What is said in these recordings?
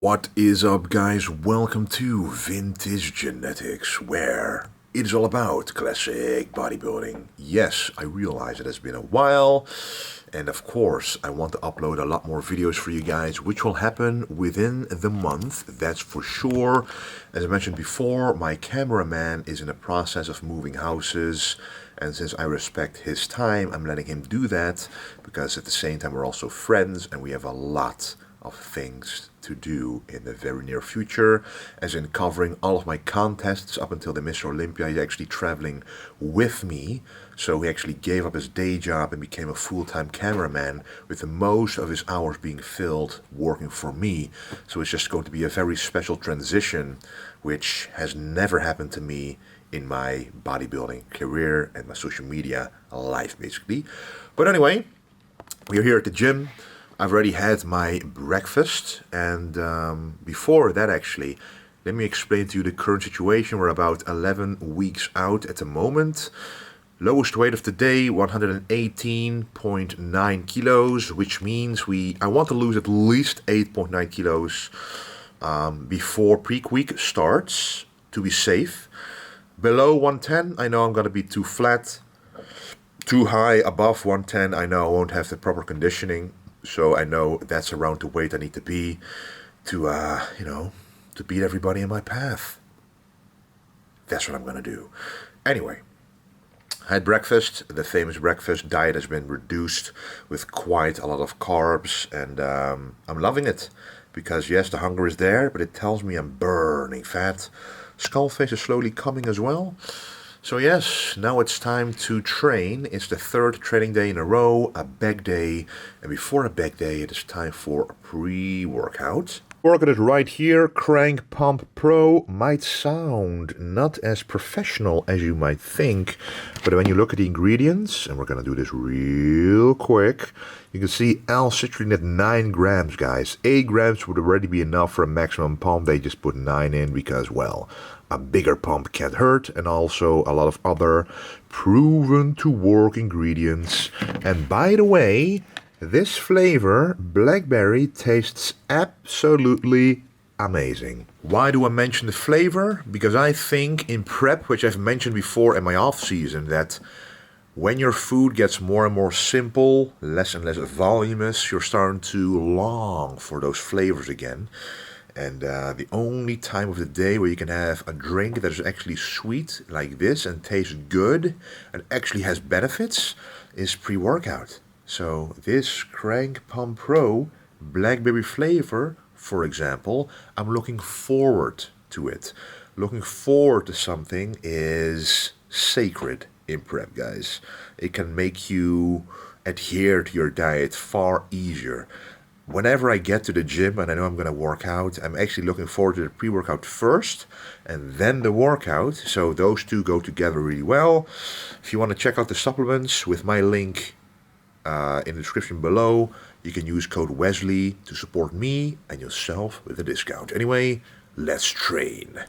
What is up, guys? Welcome to Vintage Genetics, where it is all about classic bodybuilding. Yes, I realize it has been a while, and of course I want to upload a lot more videos for you guys, which will happen within the month, that's for sure. As I mentioned before, my cameraman is in the process of moving houses, and since I respect his time, I'm letting him do that, because at the same time we're also friends and we have a lot of things to do in the very near future, as in covering all of my contests up until the Mr. Olympia. He's actually traveling with me, so he actually gave up his day job and became a full-time cameraman, with the most of his hours being filled working for me. So it's just going to be a very special transition, which has never happened to me in my bodybuilding career and my social media life, basically. But anyway, we're here at the gym. I've already had my breakfast, and before that actually, let me explain to you the current situation. We're about 11 weeks out at the moment. Lowest weight of the day, 118.9 kilos, which means I want to lose at least 8.9 kilos before peak week starts to be safe. Below 110, I know I'm going to be too flat. Too high above 110, I know I won't have the proper conditioning. So I know that's around the weight I need to be to, to beat everybody in my path. That's what I'm going to do. Anyway, I had breakfast. The famous breakfast diet has been reduced with quite a lot of carbs, and I'm loving it. Because yes, the hunger is there, but it tells me I'm burning fat. Skull face is slowly coming as well. So yes, now it's time to train. It's the third training day in a row, a back day, and before a back day it is time for a pre-workout. Workout is right here. Crank Pump Pro might sound not as professional as you might think, but when you look at the ingredients, and we're going to do this real quick, you can see L-citrulline at 9 grams, guys. 8 grams would already be enough for a maximum pump. They just put 9 in because, well, a bigger pump can't hurt, and also a lot of other proven to work ingredients. And by the way, this flavor, blackberry, tastes absolutely amazing. Why do I mention the flavor? Because I think in prep, which I've mentioned before in my off season, that when your food gets more and more simple, less and less voluminous, you're starting to long for those flavors again. And the only time of the day where you can have a drink that is actually sweet like this and tastes good and actually has benefits is pre-workout. So this Crank Pump Pro blackberry flavor, for example, I'm looking forward to it. Looking forward to something is sacred in prep, guys. It can make you adhere to your diet far easier. Whenever I get to the gym and I know I'm going to work out, I'm actually looking forward to the pre-workout first and then the workout. So those two go together really well. If you want to check out the supplements with my link in the description below, you can use code Wesley to support me and yourself with a discount. Anyway, let's train.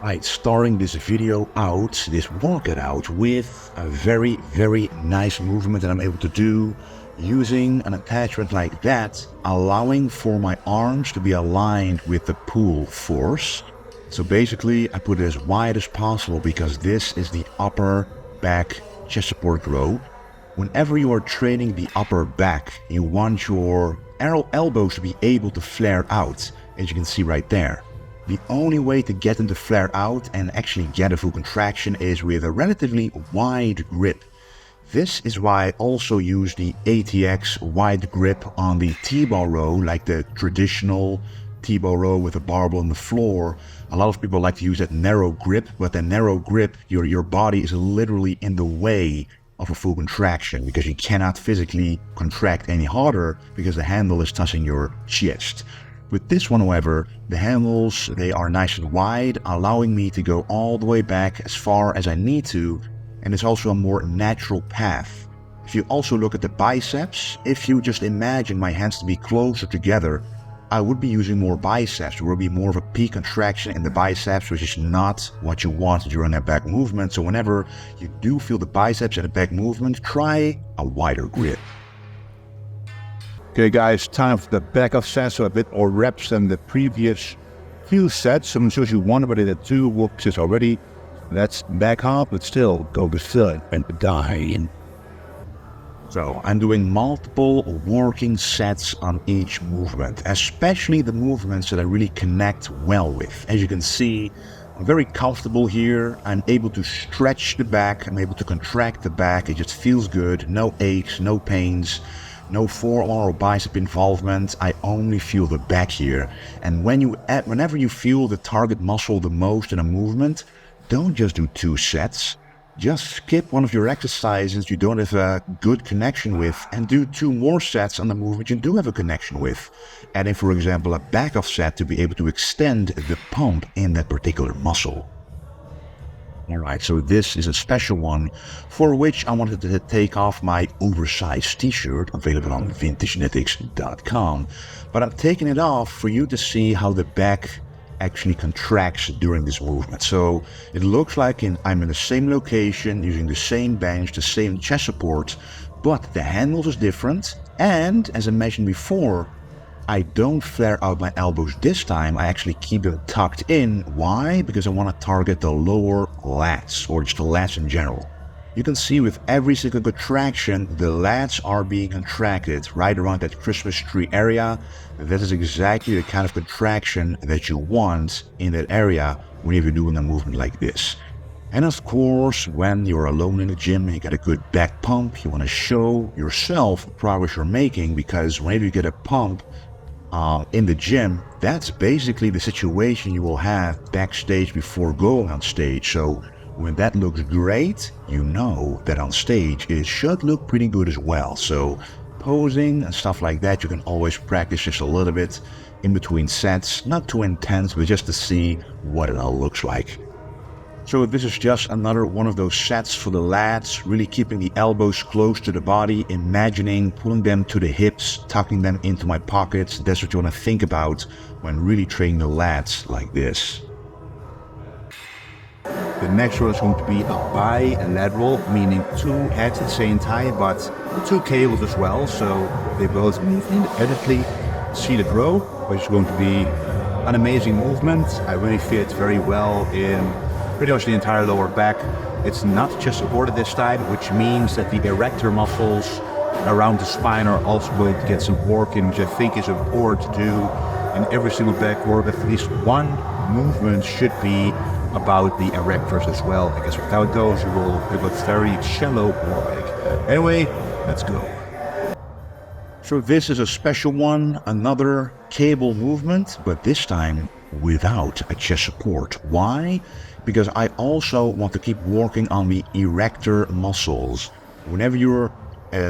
Right, starting this video out, this workout out, with a very, very nice movement that I'm able to do using an attachment like that, allowing for my arms to be aligned with the pull force. So basically, I put it as wide as possible because this is the upper back chest support row. Whenever you are training the upper back, you want your elbows to be able to flare out, as you can see right there. The only way to get them to flare out and actually get a full contraction is with a relatively wide grip. This is why I also use the ATX wide grip on the T-bar row, like the traditional T-bar row with a barbell on the floor. A lot of people like to use that narrow grip, but the narrow grip, your body is literally in the way of a full contraction because you cannot physically contract any harder because the handle is touching your chest. With this one, however, the handles, they are nice and wide, allowing me to go all the way back as far as I need to, and it's also a more natural path. If you also look at the biceps, if you just imagine my hands to be closer together, I would be using more biceps. There will be more of a peak contraction in the biceps, which is not what you want during that back movement. So whenever you do feel the biceps and the back movement, try a wider grip. Okay guys, time for the back off set, so a bit more reps than the previous few sets. So I'm going to show you one, but I did two works already. That's back off, but still go to third and die. So I'm doing multiple working sets on each movement, especially the movements that I really connect well with. As you can see, I'm very comfortable here. I'm able to stretch the back. I'm able to contract the back. It just feels good. No aches, no pains, no forearm or bicep involvement. I only feel the back here. And whenever you feel the target muscle the most in a movement, don't just do 2 sets. Just skip one of your exercises you don't have a good connection with and do 2 more sets on the movement you do have a connection with. Adding, for example, a back off set to be able to extend the pump in that particular muscle. Alright, so this is a special one for which I wanted to take off my oversized t-shirt available on vintagenetics.com. But I'm taking it off for you to see how the back actually contracts during this movement. So it looks like I'm in the same location, using the same bench, the same chest support, but the handles is different. And as I mentioned before, I don't flare out my elbows this time. I actually keep them tucked in. Why? Because I want to target the lower lats, or just the lats in general. You can see with every single contraction, the lats are being contracted right around that Christmas tree area. That is exactly the kind of contraction that you want in that area whenever you're doing a movement like this. And of course, when you're alone in the gym and you get a good back pump, you want to show yourself the progress you're making, because whenever you get a pump in the gym, that's basically the situation you will have backstage before going on stage. So when that looks great, you know that on stage it should look pretty good as well. So posing and stuff like that, you can always practice just a little bit in between sets, not too intense, but just to see what it all looks like. So this is just another one of those sets for the lats, really keeping the elbows close to the body, imagining pulling them to the hips, tucking them into my pockets. That's what you want to think about when really training the lats like this. The next one is going to be a bilateral, meaning 2 heads at the same time, but 2 cables as well, so they both move independently. See the row, which is going to be an amazing movement. I really fit very well in pretty much the entire lower back. It's not chest supported this time, which means that the erector muscles around the spine are also going to get some work in, which I think is important to do in every single back work. At least one movement should be about the erectors as well, because without those it will very shallow work. Anyway, let's go. So this is a special one, another cable movement, but this time without a chest support. Why? Because I also want to keep working on the erector muscles. Whenever you're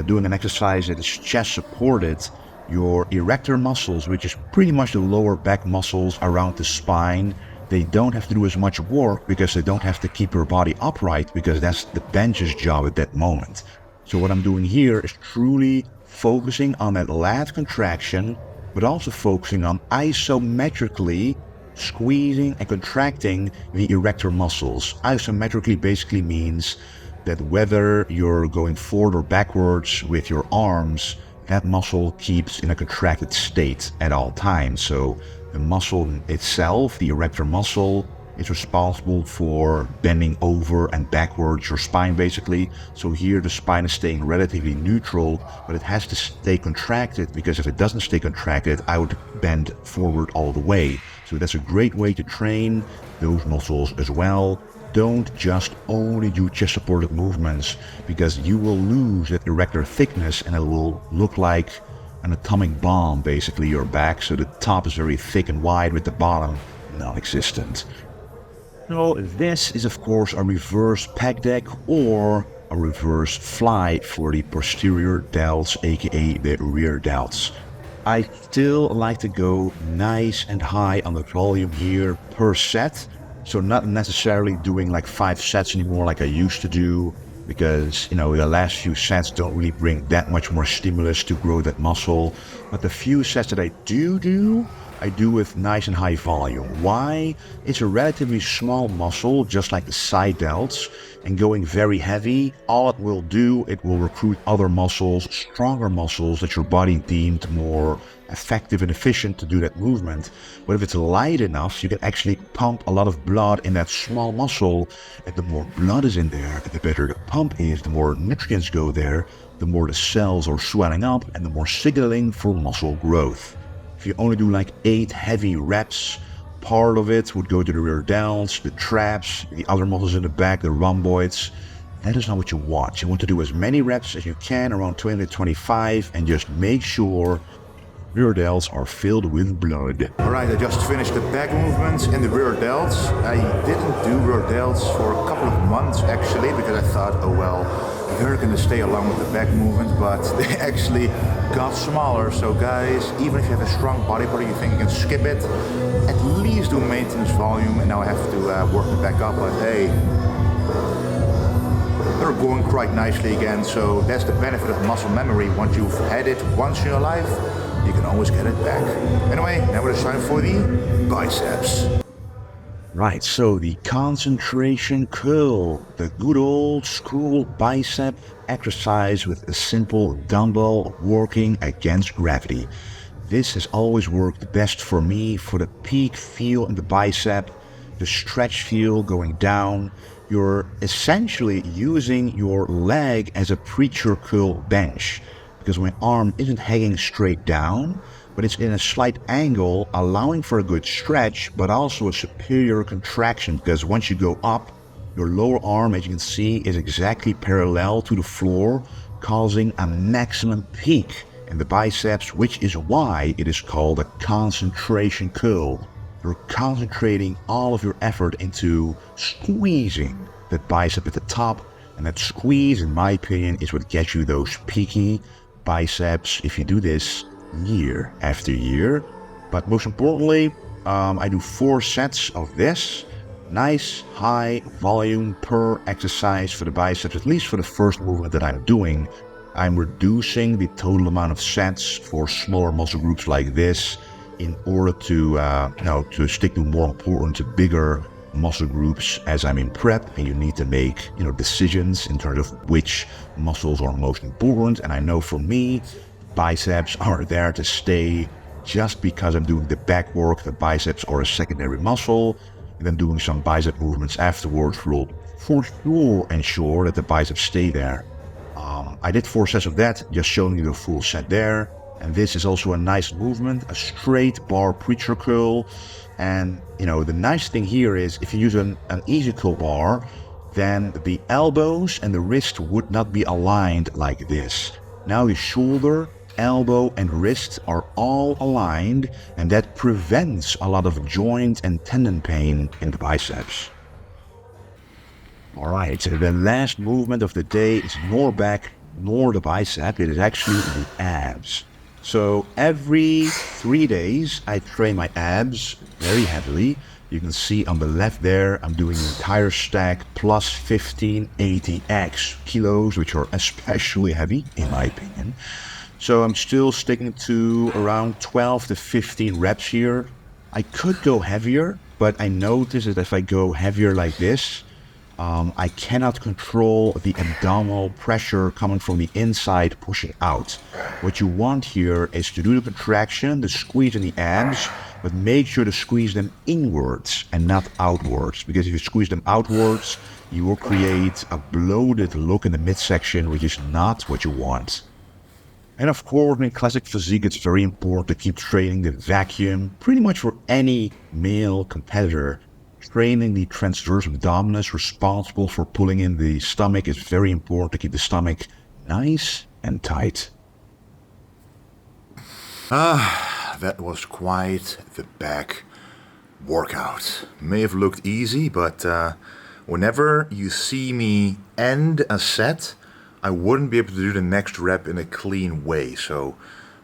doing an exercise that is chest supported, your erector muscles, which is pretty much the lower back muscles around the spine, they don't have to do as much work because they don't have to keep your body upright, because that's the bench's job at that moment. So what I'm doing here is truly focusing on that lat contraction, but also focusing on isometrically squeezing and contracting the erector muscles. Isometrically basically means that whether you're going forward or backwards with your arms, that muscle keeps in a contracted state at all times. So the muscle itself, the erector muscle, is responsible for bending over and backwards your spine basically. So here the spine is staying relatively neutral, but it has to stay contracted, because if it doesn't stay contracted, I would bend forward all the way. So that's a great way to train those muscles as well. Don't just only do chest supported movements, because you will lose that erector thickness and it will look like an atomic bomb basically, your back. So the top is very thick and wide with the bottom non-existent. So this is of course a reverse pec deck or a reverse fly for the posterior delts, aka the rear delts. I still like to go nice and high on the volume here per set. So not necessarily doing like 5 sets anymore like I used to do, because the last few sets don't really bring that much more stimulus to grow that muscle. But the few sets that I do, I do with nice and high volume. Why? It's a relatively small muscle, just like the side delts, and going very heavy, all it will do, it will recruit other muscles, stronger muscles that your body deemed more effective and efficient to do that movement. But if it's light enough, you can actually pump a lot of blood in that small muscle, and the more blood is in there, and the better the pump is, the more nutrients go there, the more the cells are swelling up, and the more signaling for muscle growth. If you only do like 8 heavy reps, part of it would go to the rear delts, the traps, the other muscles in the back, the rhomboids. That is not what you want. You want to do as many reps as you can, around 20 to 25, and just make sure rear delts are filled with blood. Alright, I just finished the back movements in the rear delts. I didn't do rear delts for a couple of months actually, because I thought, oh well, they're gonna stay along with the back movement, but they actually got smaller. So guys, even if you have a strong body part, you think you can skip it, at least do maintenance volume. And now I have to work it back up, but hey, they're going quite nicely again. So that's the benefit of muscle memory. Once you've had it once in your life, you can always get it back. Anyway, now it's time for the biceps. Right, so the concentration curl, the good old school bicep exercise with a simple dumbbell working against gravity. This has always worked best for me for the peak feel in the bicep, the stretch feel going down. You're essentially using your leg as a preacher curl bench, because my arm isn't hanging straight down, but it's in a slight angle, allowing for a good stretch, but also a superior contraction, because once you go up, your lower arm, as you can see, is exactly parallel to the floor, causing a maximum peak in the biceps, which is why it is called a concentration curl. You're concentrating all of your effort into squeezing that bicep at the top, and that squeeze, in my opinion, is what gets you those peaky biceps if you do this year after year. But most importantly, I do 4 sets of this. Nice high volume per exercise for the biceps, at least for the first movement that I'm doing. I'm reducing the total amount of sets for smaller muscle groups like this in order to stick to more important, bigger muscle groups as I'm in prep, and you need to make decisions in terms of which muscles are most important. And I know for me, biceps are there to stay. Just because I'm doing the back work, the biceps are a secondary muscle, and then doing some bicep movements afterwards will for sure ensure that the biceps stay there. I did 4 sets of that, just showing you the full set there. And this is also a nice movement, a straight bar preacher curl. And the nice thing here is if you use an easy curl bar, then the elbows and the wrist would not be aligned like this. Now the shoulder, elbow and wrist are all aligned, and that prevents a lot of joint and tendon pain in the biceps. Alright, so the last movement of the day is nor back nor the bicep, it is actually the abs. So every 3 days I train my abs very heavily. You can see on the left there, I'm doing an entire stack plus 1580x kilos, which are especially heavy in my opinion. So I'm still sticking to around 12 to 15 reps here. I could go heavier, but I notice that if I go heavier like this, I cannot control the abdominal pressure coming from the inside pushing out. What you want here is to do the contraction, the squeeze in the abs, but make sure to squeeze them inwards and not outwards, because if you squeeze them outwards, you will create a bloated look in the midsection, which is not what you want. And of course, in classic physique, it's very important to keep training the vacuum, pretty much for any male competitor. Training the transverse abdominis responsible for pulling in the stomach is very important to keep the stomach nice and tight. That was quite the back workout. May have looked easy, but whenever you see me end a set, I wouldn't be able to do the next rep in a clean way. So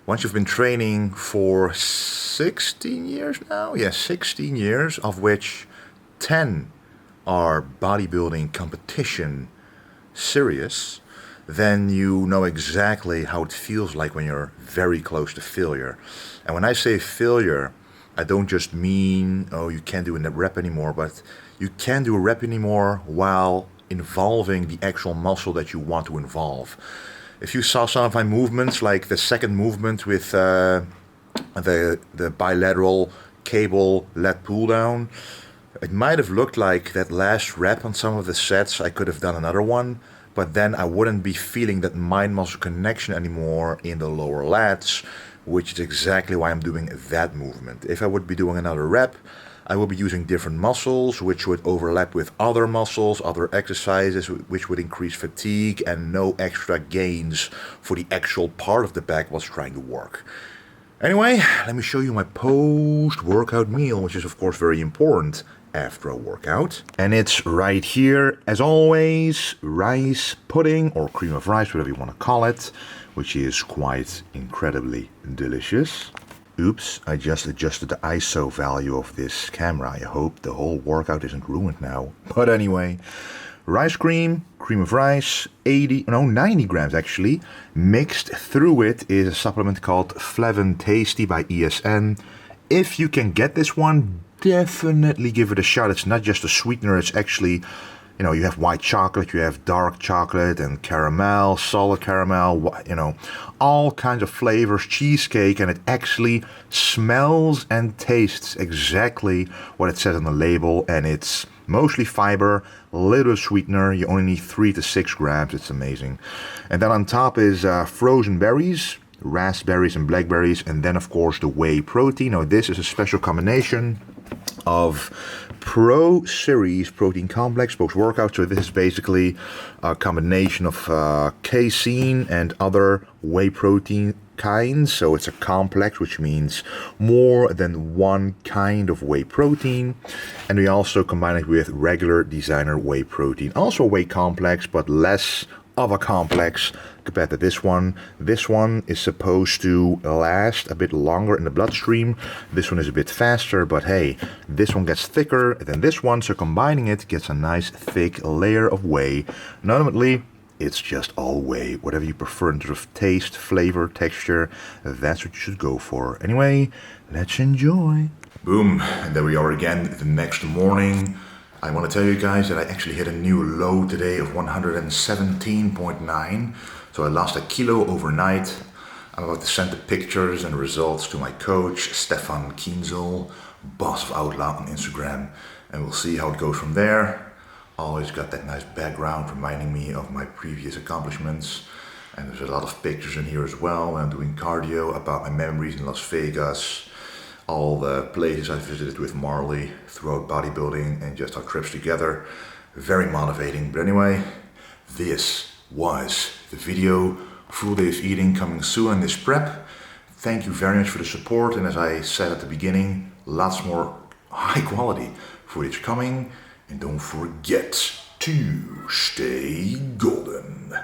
once you've been training for 16 years now, 16 years, of which 10 are bodybuilding competition serious, then you know exactly how it feels like when you're very close to failure. And when I say failure, I don't just mean, oh, you can't do a rep anymore, but you can do a rep anymore while involving the actual muscle that you want to involve. If you saw some of my movements, like the second movement with the bilateral cable lat pull down, it might have looked like that last rep on some of the sets I could have done another one, but then I wouldn't be feeling that mind muscle connection anymore in the lower lats, which is exactly why I'm doing that movement. If I would be doing another rep, I will be using different muscles, which would overlap with other muscles, other exercises, which would increase fatigue and no extra gains for the actual part of the back was trying to work. Anyway, let me show you my post-workout meal, which is of course very important after a workout. And it's right here, as always, rice pudding or cream of rice, whatever you want to call it, which is quite incredibly delicious. Oops, I just adjusted the ISO value of this camera. I hope the whole workout isn't ruined now. But anyway, rice cream, cream of rice, 90 grams actually. Mixed through it is a supplement called Flavin Tasty by ESN. If you can get this one, definitely give it a shot. It's not just a sweetener, it's actually, you know, you have white chocolate, you have dark chocolate and caramel, solid caramel, you know, all kinds of flavors, cheesecake, and it actually smells and tastes exactly what it says on the label, and it's mostly fiber, little sweetener. You only need 3 to 6 grams. It's amazing. And then on top is frozen berries, raspberries and blackberries, and then of course the whey protein. Now this is a special combination of Pro Series protein complex post-workout. So this is basically a combination of casein and other whey protein kinds. So it's a complex, which means more than one kind of whey protein. And we also combine it with regular designer whey protein. Also a whey complex, but less of a complex compared to this one. This one is supposed to last a bit longer in the bloodstream. This one is a bit faster, but hey, this one gets thicker than this one, so combining it gets a nice thick layer of whey. And ultimately, it's just all whey. Whatever you prefer in terms of taste, flavor, texture, that's what you should go for. Anyway, let's enjoy. Boom, and there we are again the next morning. I want to tell you guys that I actually hit a new low today of 117.9. So I lost a kilo overnight. I'm about to send the pictures and results to my coach, Stefan Kienzel, boss of Outlaw on Instagram. And we'll see how it goes from there. Always got that nice background reminding me of my previous accomplishments. And there's a lot of pictures in here as well when I'm doing cardio about my memories in Las Vegas. All the places I visited with Marley throughout bodybuilding and just our trips together. Very motivating. But anyway, this was the video. Full day of eating coming soon on this prep. Thank you very much for the support. And as I said at the beginning, lots more high quality footage coming. And don't forget to stay golden.